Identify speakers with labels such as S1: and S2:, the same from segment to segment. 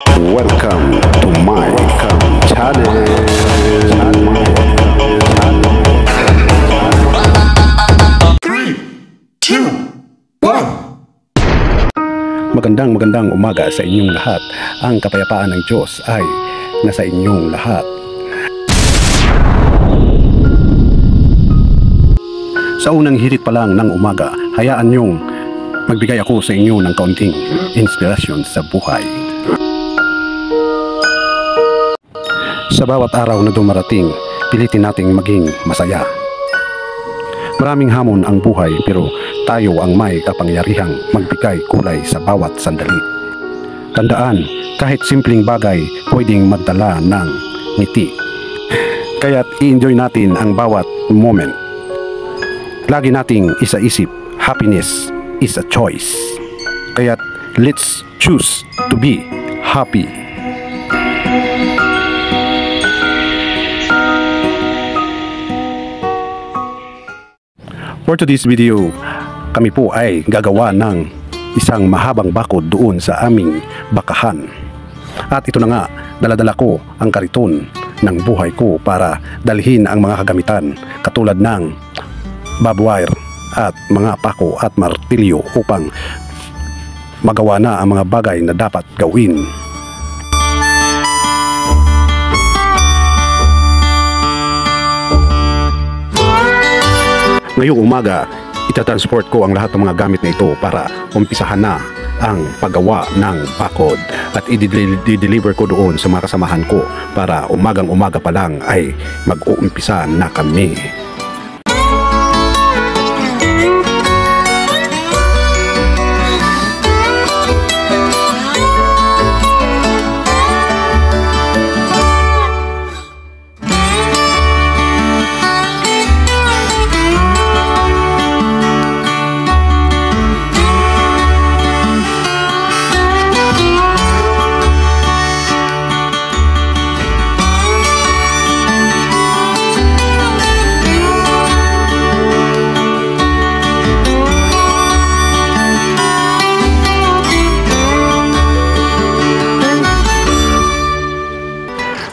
S1: Welcome to my channel.
S2: Three, two, one.
S1: Magandang umaga sa inyong lahat. Ang kapayapaan ng Diyos ay nasa inyong lahat. Sa unang hirit pa lang ng umaga, hayaan niyong magbigay ako sa inyo ng kaunting inspirasyon sa buhay. Sa bawat araw na dumarating, pilitin nating maging masaya. Maraming hamon ang buhay pero tayo ang may kapangyarihang magbigay kulay sa bawat sandali. Tandaan, kahit simpleng bagay pwedeng magdala ng ngiti. Kaya't i-enjoy natin ang bawat moment. Lagi nating isaisip, happiness is a choice. Kaya't let's choose to be happy. For today's video, kami po ay gagawa ng isang mahabang bakod doon sa aming bakahan. At ito na nga, daladala ko ang kariton ng buhay ko para dalhin ang mga kagamitan katulad ng barbed wire at mga pako at martilyo upang magawa na ang mga bagay na dapat gawin. Ngayong umaga, itatransport ko ang lahat ng mga gamit na ito para umpisahan na ang paggawa ng bakod at i-deliver ko doon sa mga kasamahan ko para umagang-umaga pa lang ay mag-uumpisa na kami.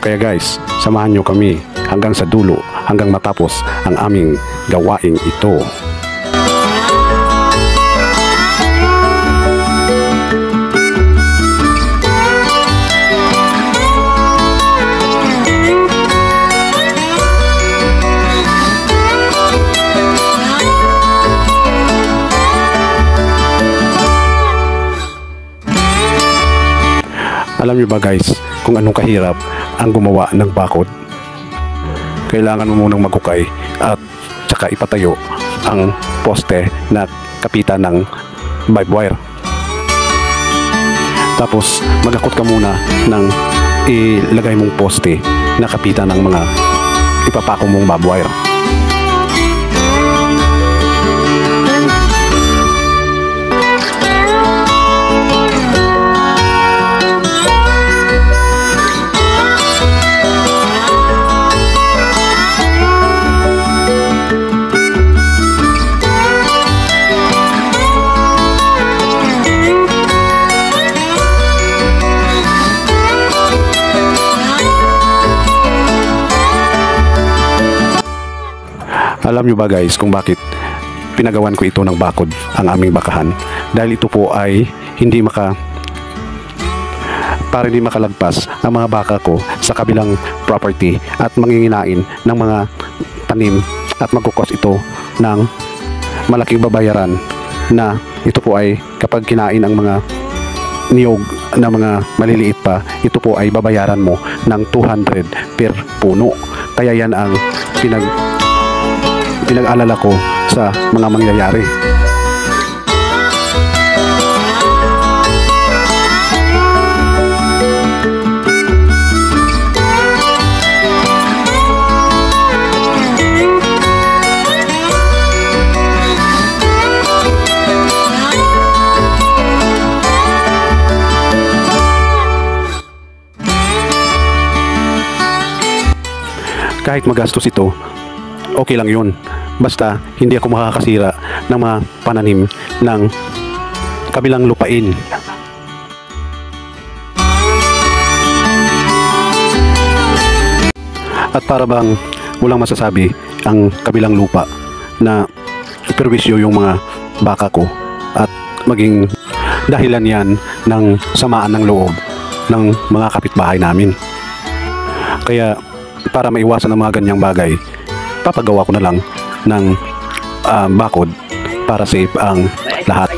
S1: Kaya guys, samahan nyo kami hanggang sa dulo, hanggang matapos ang aming gawaing ito. Alam nyo ba guys, kung anong kahirap ang gumawa ng bakod? Kailangan mo munang maghukay at saka ipatayo ang poste na kapitan ng barbed wire. Tapos magakot ka muna ng ilagay mong poste na kapitan ng mga ipapako mong barbed wire. Alam nyo ba guys kung bakit pinagawan ko ito ng bakod ang aming bakahan? Dahil ito po ay para hindi makalagpas ang mga baka ko sa kabilang property at manginginain ng mga tanim at magkukos ito ng malaking babayaran na ito po ay kapag kinain ang mga niyog na mga maliliit pa, ito po ay babayaran mo ng 200 per puno. Kaya yan ang pinag-alala ko sa mga mangyayari. Kahit magastos ito, okay lang yun. Basta hindi ako makakasira ng mga pananim ng kabilang lupain. At para bang walang masasabi ang kabilang lupa na perwisyo yung mga baka ko at maging dahilan yan ng samaan ng loob ng mga kapitbahay namin. Kaya para maiwasan ang mga ganyang bagay, papagawa ko na lang ng bakod para safe ang lahat.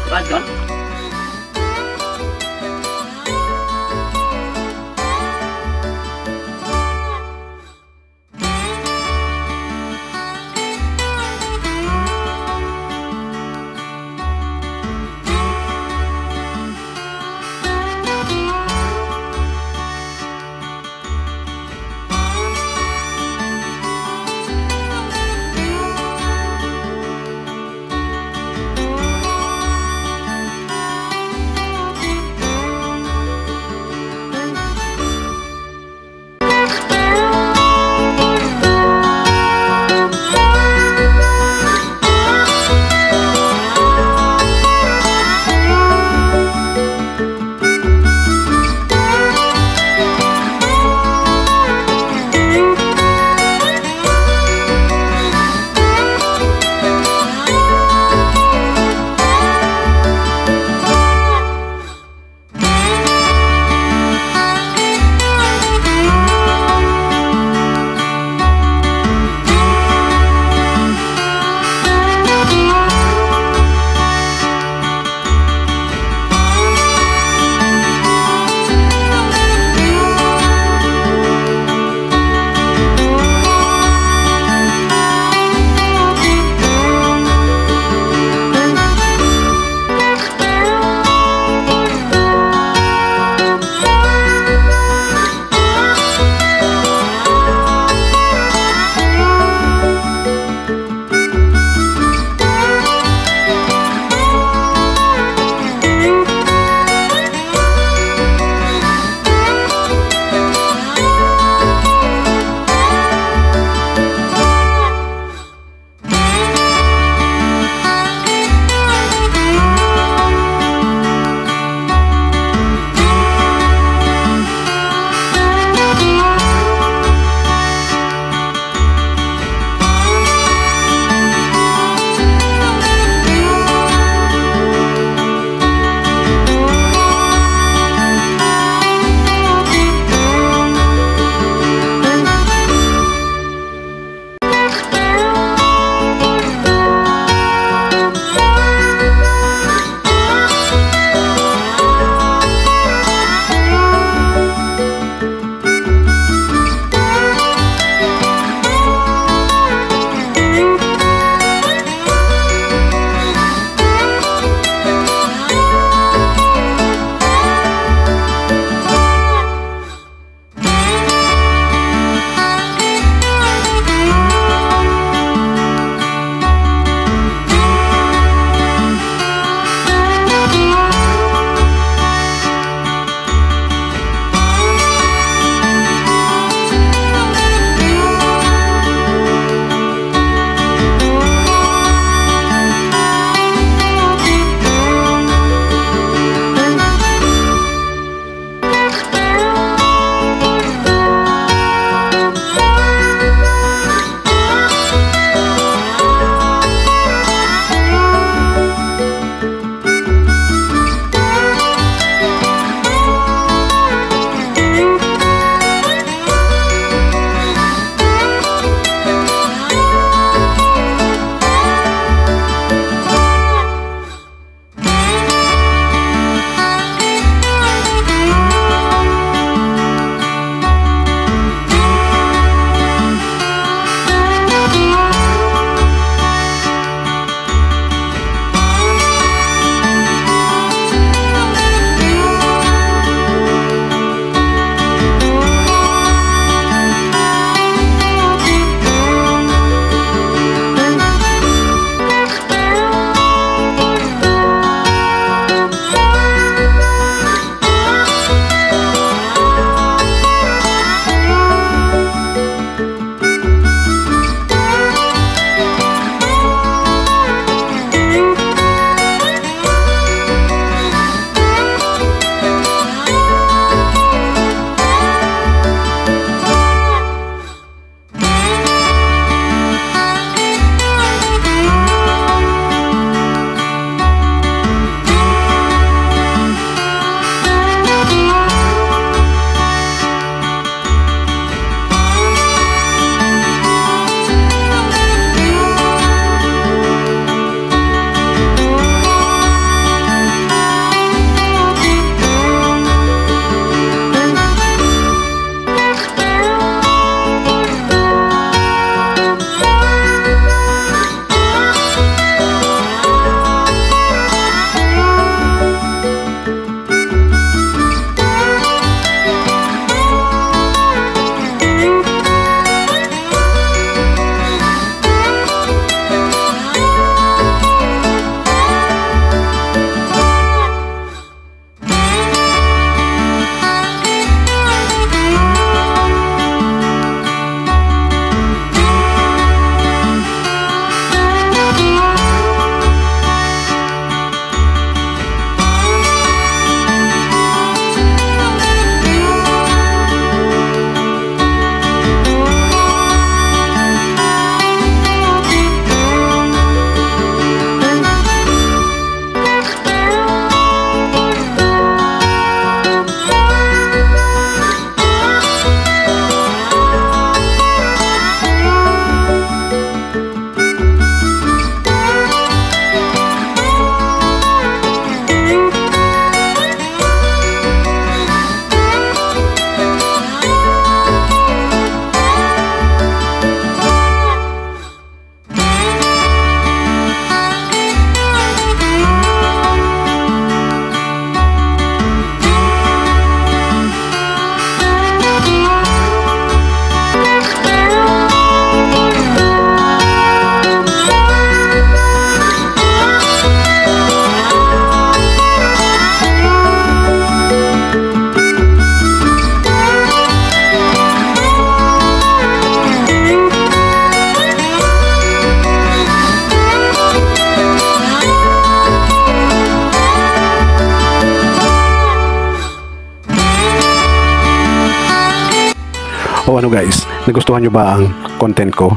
S1: So ano guys, nagustuhan nyo ba ang content ko?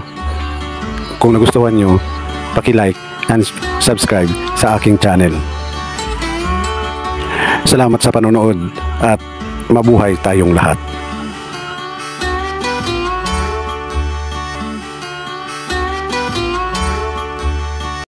S1: Kung nagustuhan nyo, paki-like and subscribe sa aking channel. Salamat sa panonood at mabuhay tayong lahat.